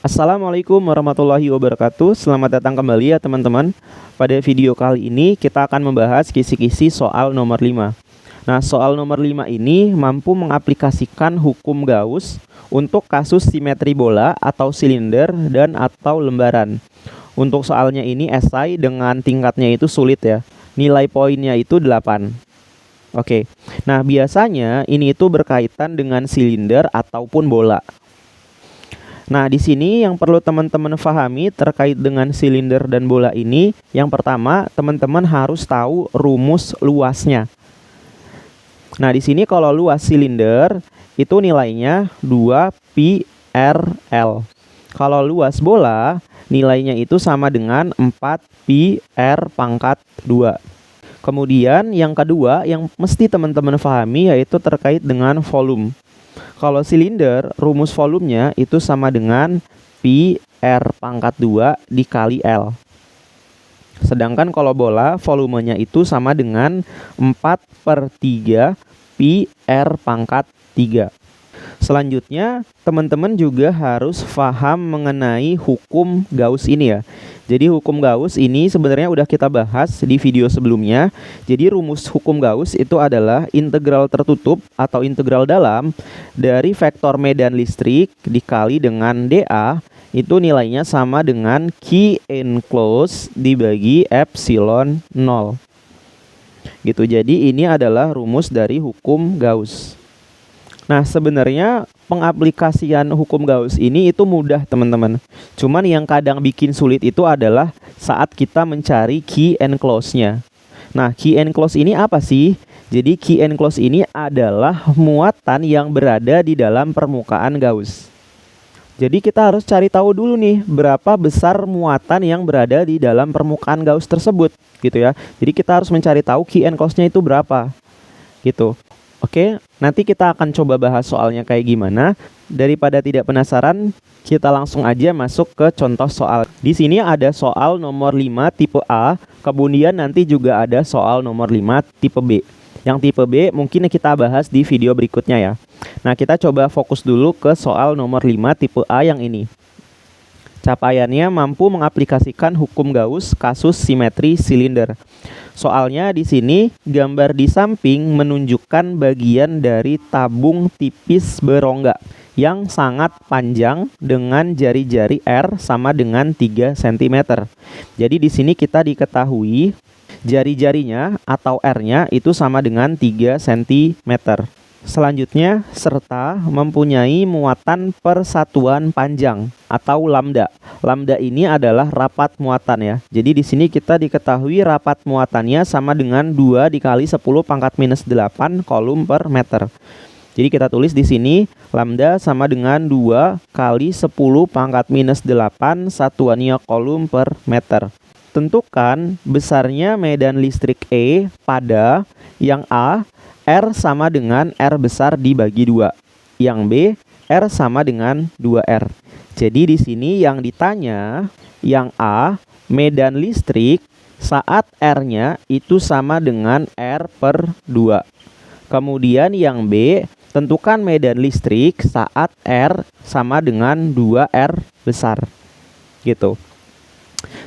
Assalamualaikum warahmatullahi wabarakatuh. Selamat datang kembali ya teman-teman. Pada video kali ini kita akan membahas kisi-kisi soal nomor 5. Nah, soal nomor 5 ini mampu mengaplikasikan hukum Gauss untuk kasus simetri bola atau silinder dan atau lembaran. Untuk soalnya ini esai dengan tingkatnya itu sulit ya. Nilai poinnya itu 8. Oke. Nah, biasanya ini itu berkaitan dengan silinder ataupun bola. Nah, di sini yang perlu teman-teman pahami terkait dengan silinder dan bola ini, yang pertama, teman-teman harus tahu rumus luasnya. Nah, di sini kalau luas silinder itu nilainya 2πr/L. Kalau luas bola, nilainya itu sama dengan 4πr². Kemudian yang kedua yang mesti teman-teman pahami yaitu terkait dengan volume. Kalau silinder, rumus volumenya itu sama dengan πr² dikali L. Sedangkan kalau bola, volumenya itu sama dengan 4/3 πr². Selanjutnya, teman-teman juga harus paham mengenai hukum Gauss ini ya. Jadi hukum Gauss ini sebenarnya udah kita bahas di video sebelumnya. Jadi rumus hukum Gauss itu adalah integral tertutup atau integral dalam dari vektor medan listrik dikali dengan dA, itu nilainya sama dengan Q enclosed dibagi epsilon 0. Gitu. Jadi ini adalah rumus dari hukum Gauss. Nah, sebenarnya pengaplikasian hukum Gauss ini itu mudah teman-teman. Cuman yang kadang bikin sulit itu adalah saat kita mencari Q enclosed-nya. Nah, Q enclosed ini apa sih? Jadi Q enclosed ini adalah muatan yang berada di dalam permukaan Gauss. Jadi kita harus cari tahu dulu nih berapa besar muatan yang berada di dalam permukaan Gauss tersebut, gitu ya. Jadi kita harus mencari tahu Q enclosed-nya itu berapa. Gitu. Oke, nanti kita akan coba bahas soalnya kayak gimana. Daripada tidak penasaran, kita langsung aja masuk ke contoh soal. Di sini ada soal nomor 5 tipe A, kemudian nanti juga ada soal nomor 5 tipe B. Yang tipe B mungkin kita bahas di video berikutnya ya. Nah, kita coba fokus dulu ke soal nomor 5 tipe A yang ini. Capaiannya mampu mengaplikasikan hukum Gauss kasus simetri silinder. Soalnya di sini gambar di samping menunjukkan bagian dari tabung tipis berongga yang sangat panjang dengan jari-jari R sama dengan 3 cm. Jadi di sini kita diketahui jari-jarinya atau R-nya itu sama dengan 3 cm. Selanjutnya, serta mempunyai muatan persatuan panjang atau lambda. Lambda ini adalah rapat muatan ya. Jadi di sini kita diketahui rapat muatannya sama dengan 2 dikali 10⁻⁸ kolom per meter. Jadi kita tulis di sini lambda sama dengan 2 kali 10⁻⁸ satuannya kolom per meter. Tentukan besarnya medan listrik E pada yang A, R sama dengan R besar dibagi 2. Yang B, R sama dengan 2R. Jadi di sini yang ditanya, yang A, medan listrik saat R-nya itu sama dengan R/2. Kemudian yang B, tentukan medan listrik saat R sama dengan 2R besar. Gitu.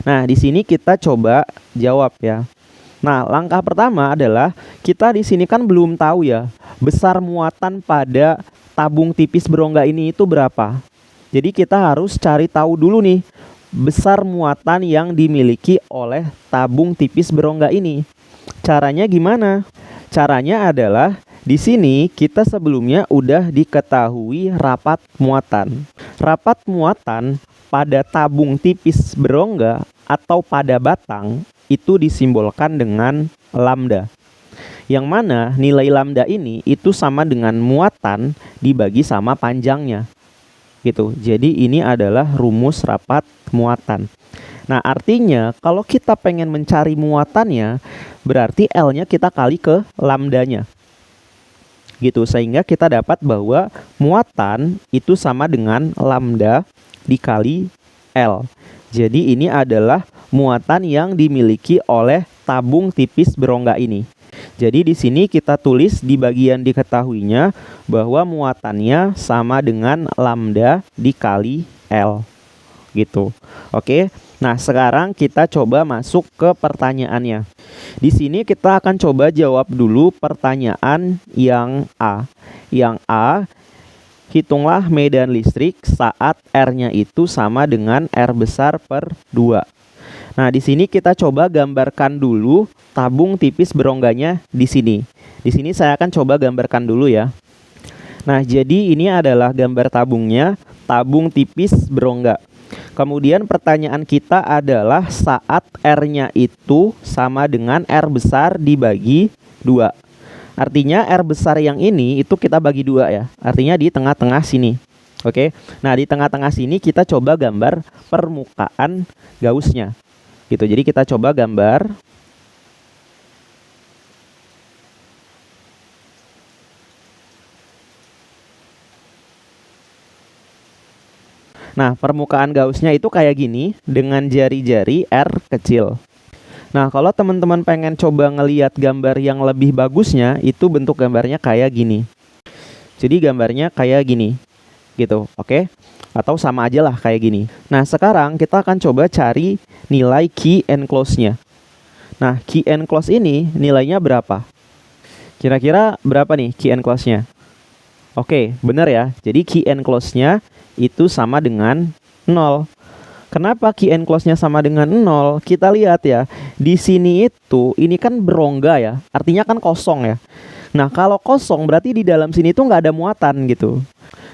Nah, di sini kita coba jawab ya. Nah, langkah pertama adalah kita di sini kan belum tahu ya besar muatan pada tabung tipis berongga ini itu berapa. Jadi kita harus cari tahu dulu nih besar muatan yang dimiliki oleh tabung tipis berongga ini. Caranya gimana? Caranya adalah di sini kita sebelumnya udah diketahui rapat muatan. Rapat muatan pada tabung tipis berongga atau pada batang itu disimbolkan dengan lambda. Yang mana nilai lambda ini itu sama dengan muatan dibagi sama panjangnya. Gitu. Jadi ini adalah rumus rapat muatan. Nah, artinya kalau kita pengen mencari muatannya, berarti L-nya kita kali ke lambdanya. Gitu, sehingga kita dapat bahwa muatan itu sama dengan lambda dikali L. Jadi ini adalah muatan yang dimiliki oleh tabung tipis berongga ini. Jadi di sini kita tulis di bagian diketahuinya bahwa muatannya sama dengan lambda dikali L. gitu. Oke. Nah, sekarang kita coba masuk ke pertanyaannya. Di sini kita akan coba jawab dulu pertanyaan yang A. Yang A, hitunglah medan listrik saat R-nya itu sama dengan R besar per 2. Nah, di sini kita coba gambarkan dulu tabung tipis berongganya di sini. Di sini saya akan coba gambarkan dulu ya. Nah, jadi ini adalah gambar tabungnya, tabung tipis berongga. Kemudian pertanyaan kita adalah saat R-nya itu sama dengan R besar dibagi 2. Artinya R besar yang ini itu kita bagi 2 ya. Artinya di tengah-tengah sini. Oke. Nah, di tengah-tengah sini kita coba gambar permukaan Gauss-nya. Gitu. Jadi kita coba gambar. Nah, permukaan Gauss-nya itu kayak gini dengan jari-jari R kecil. Nah, kalau teman-teman pengen coba ngelihat gambar yang lebih bagusnya, itu bentuk gambarnya kayak gini. Jadi gambarnya kayak gini. Gitu, oke? Atau sama aja lah kayak gini. Nah, sekarang kita akan coba cari nilai key and close-nya. Nah, key and close ini nilainya berapa? Kira-kira berapa nih key and close-nya? Oke, benar ya. Jadi key and close-nya itu sama dengan 0. Kenapa key and close-nya sama dengan 0? Kita lihat ya. Di sini itu, ini kan berongga ya. Artinya kan kosong ya. Nah, kalau kosong berarti di dalam sini tuh nggak ada muatan gitu.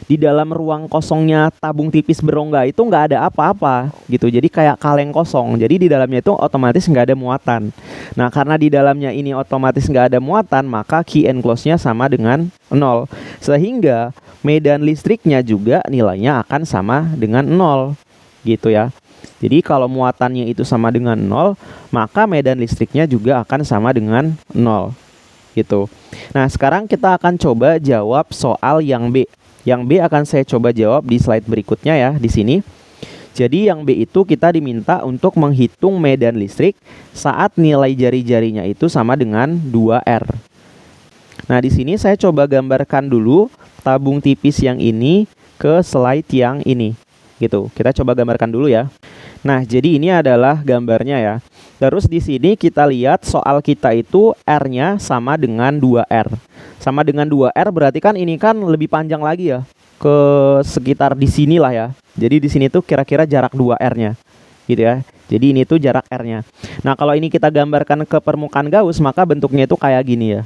Di dalam ruang kosongnya tabung tipis berongga itu nggak ada apa-apa gitu. Jadi kayak kaleng kosong. Jadi di dalamnya itu otomatis nggak ada muatan. Nah, karena di dalamnya ini otomatis nggak ada muatan, maka key and close-nya sama dengan 0. Sehingga medan listriknya juga nilainya akan sama dengan 0 gitu ya. Jadi kalau muatannya itu sama dengan 0, maka medan listriknya juga akan sama dengan 0 gitu. Nah, sekarang kita akan coba jawab soal yang B. Yang B akan saya coba jawab di slide berikutnya ya, di sini. Jadi yang B itu kita diminta untuk menghitung medan listrik saat nilai jari-jarinya itu sama dengan 2R. Nah, di sini saya coba gambarkan dulu tabung tipis yang ini ke slide yang ini. Gitu. Kita coba gambarkan dulu ya. Nah, jadi ini adalah gambarnya ya. Terus di sini kita lihat soal kita itu R-nya sama dengan 2R. Sama dengan 2R berarti kan ini kan lebih panjang lagi ya. Ke sekitar di sini lah ya. Jadi di sini tuh kira-kira jarak 2R-nya. Gitu ya. Jadi ini tuh jarak R-nya. Nah, kalau ini kita gambarkan ke permukaan Gauss, maka bentuknya itu kayak gini ya.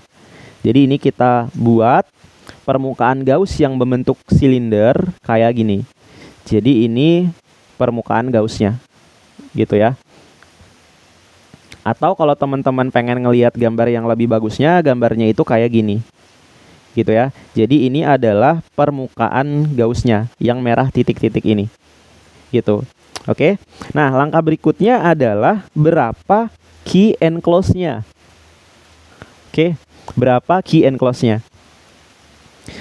Jadi ini kita buat permukaan Gauss yang membentuk silinder kayak gini. Jadi ini permukaan Gauss-nya. Gitu ya. Atau kalau teman-teman pengen ngelihat gambar yang lebih bagusnya, gambarnya itu kayak gini. Gitu ya. Jadi ini adalah permukaan Gauss-nya yang merah titik-titik ini. Gitu. Oke. Nah, langkah berikutnya adalah berapa key and close-nya. Oke. Berapa key and close-nya.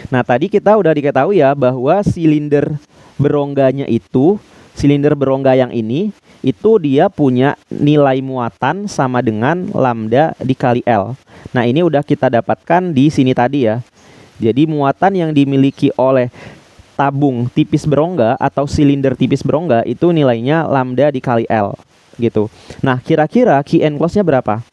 Nah, tadi kita udah diketahui ya bahwa silinder berongganya itu, silinder berongga yang ini, itu dia punya nilai muatan sama dengan lambda dikali L. Nah, ini udah kita dapatkan di sini tadi ya. Jadi muatan yang dimiliki oleh tabung tipis berongga atau silinder tipis berongga itu nilainya lambda dikali L gitu. Nah, kira-kira key and close-nya berapa?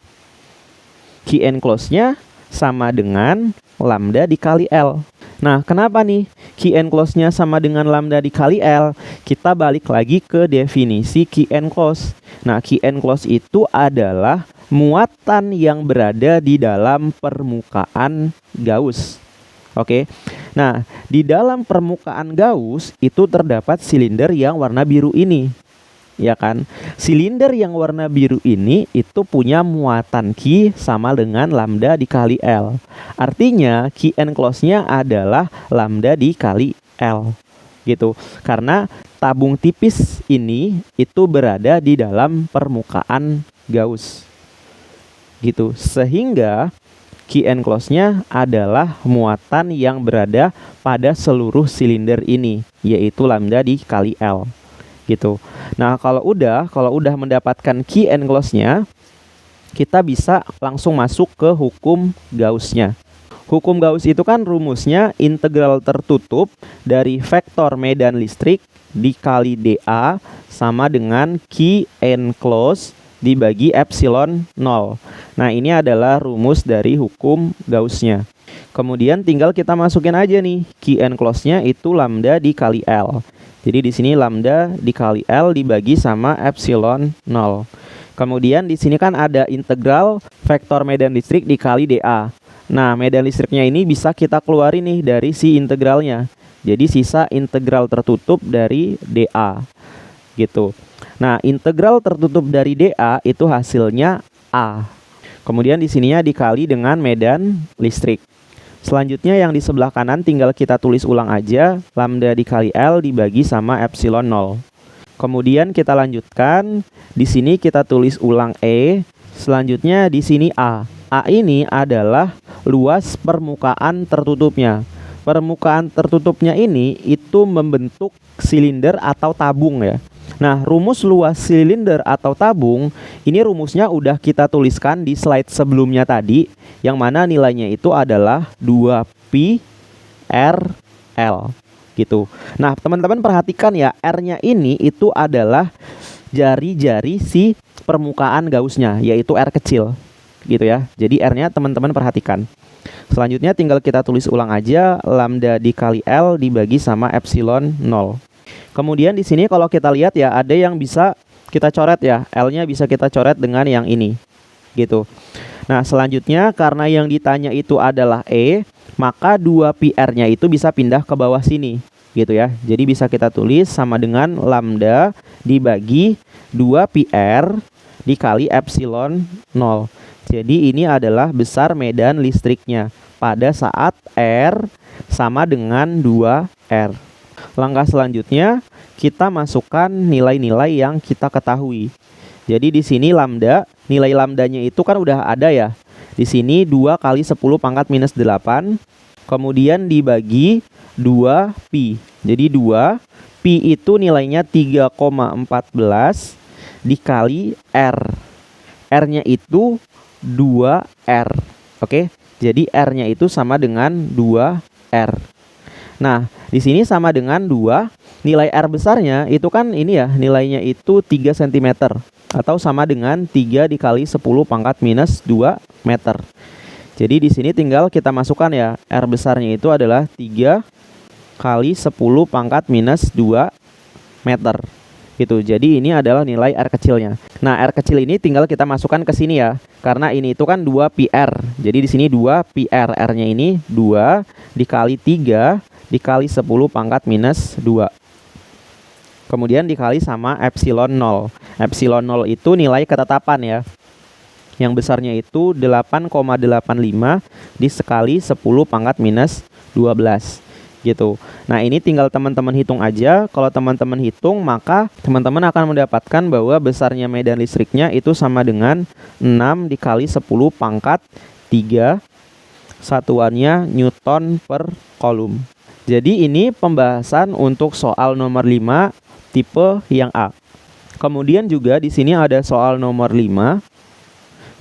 Key and close-nya sama dengan lambda dikali L. Nah, kenapa nih key and close-nya sama dengan lambda dikali L? Kita balik lagi ke definisi key and close. Nah, key and close itu adalah muatan yang berada di dalam permukaan Gauss. Oke. Nah, di dalam permukaan Gauss itu terdapat silinder yang warna biru ini. Ya kan? Silinder yang warna biru ini itu punya muatan Q sama dengan lambda dikali L. Artinya Q and close-nya adalah lambda dikali L. Gitu. Karena tabung tipis ini itu berada di dalam permukaan Gauss. Gitu. Sehingga Q and close-nya adalah muatan yang berada pada seluruh silinder ini, yaitu lambda dikali L. Gitu. Nah, kalau udah mendapatkan key and close-nya, kita bisa langsung masuk ke hukum Gauss-nya. Hukum Gauss itu kan rumusnya integral tertutup dari vektor medan listrik dikali dA sama dengan Q enclosed dibagi epsilon 0. Nah, ini adalah rumus dari hukum Gauss-nya. Kemudian tinggal kita masukin aja nih Q enclosed-nya itu lambda dikali L. Jadi di sini lambda dikali L dibagi sama epsilon 0. Kemudian di sini kan ada integral vektor medan listrik dikali dA. Nah, medan listriknya ini bisa kita keluarin nih dari si integralnya. Jadi sisa integral tertutup dari dA. Gitu. Nah, integral tertutup dari dA itu hasilnya A. Kemudian di sininya dikali dengan medan listrik. Selanjutnya yang di sebelah kanan tinggal kita tulis ulang aja, lambda dikali L dibagi sama epsilon 0. Kemudian kita lanjutkan, di sini kita tulis ulang E, selanjutnya di sini A. A ini adalah luas permukaan tertutupnya. Permukaan tertutupnya ini itu membentuk silinder atau tabung ya. Nah, rumus luas silinder atau tabung ini rumusnya udah kita tuliskan di slide sebelumnya tadi, yang mana nilainya itu adalah 2pi RL gitu. Nah, teman-teman perhatikan ya, R-nya ini itu adalah jari-jari si permukaan Gauss-nya, yaitu R kecil gitu ya. Jadi R-nya teman-teman perhatikan. Selanjutnya tinggal kita tulis ulang aja, lambda dikali L dibagi sama epsilon 0. Kemudian di sini kalau kita lihat ya, ada yang bisa kita coret ya, L-nya bisa kita coret dengan yang ini gitu. Nah, selanjutnya karena yang ditanya itu adalah E, maka 2pi R-nya itu bisa pindah ke bawah sini gitu ya. Jadi bisa kita tulis sama dengan lambda dibagi 2pi R dikali epsilon 0. Jadi ini adalah besar medan listriknya pada saat R sama dengan 2R. Langkah selanjutnya kita masukkan nilai-nilai yang kita ketahui. Jadi di sini lambda, nilai lambdanya itu kan udah ada ya. Di sini 2 kali 10 pangkat minus 8, kemudian dibagi 2pi. Jadi 2 pi itu nilainya 3,14 dikali R. R-nya itu 2R. Oke. Jadi R-nya itu sama dengan 2R. Nah, di sini sama dengan 2. Nilai R besarnya itu kan ini ya, nilainya itu 3 cm atau sama dengan 3 dikali 10 pangkat minus 2 meter. Jadi di sini tinggal kita masukkan ya, R besarnya itu adalah 3 kali 10 pangkat minus 2 meter. Gitu. Jadi ini adalah nilai R kecilnya. Nah, R kecil ini tinggal kita masukkan ke sini ya. Karena ini itu kan 2πr. Jadi di sini 2πr, R-nya ini 2 dikali 3 dikali 10 pangkat minus 2. Kemudian dikali sama epsilon 0. Epsilon 0 itu nilai ketetapan ya. Yang besarnya itu 8,85 dikali 10 pangkat minus 12. Gitu. Nah, ini tinggal teman-teman hitung aja. Kalau teman-teman hitung, maka teman-teman akan mendapatkan bahwa besarnya medan listriknya itu sama dengan 6 dikali 10 pangkat 3, satuannya Newton per Coulomb. Jadi ini pembahasan untuk soal nomor 5 tipe yang A. Kemudian juga di sini ada soal nomor 5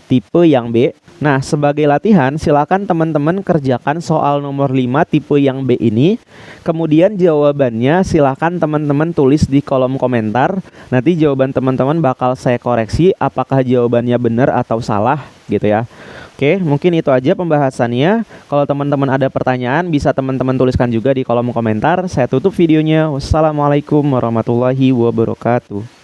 tipe yang B. Nah, sebagai latihan silakan teman-teman kerjakan soal nomor 5 tipe yang B ini. Kemudian jawabannya silakan teman-teman tulis di kolom komentar. Nanti jawaban teman-teman bakal saya koreksi apakah jawabannya benar atau salah gitu ya. Oke, mungkin itu aja pembahasannya. Kalau teman-teman ada pertanyaan bisa teman-teman tuliskan juga di kolom komentar. Saya tutup videonya. Wassalamualaikum warahmatullahi wabarakatuh.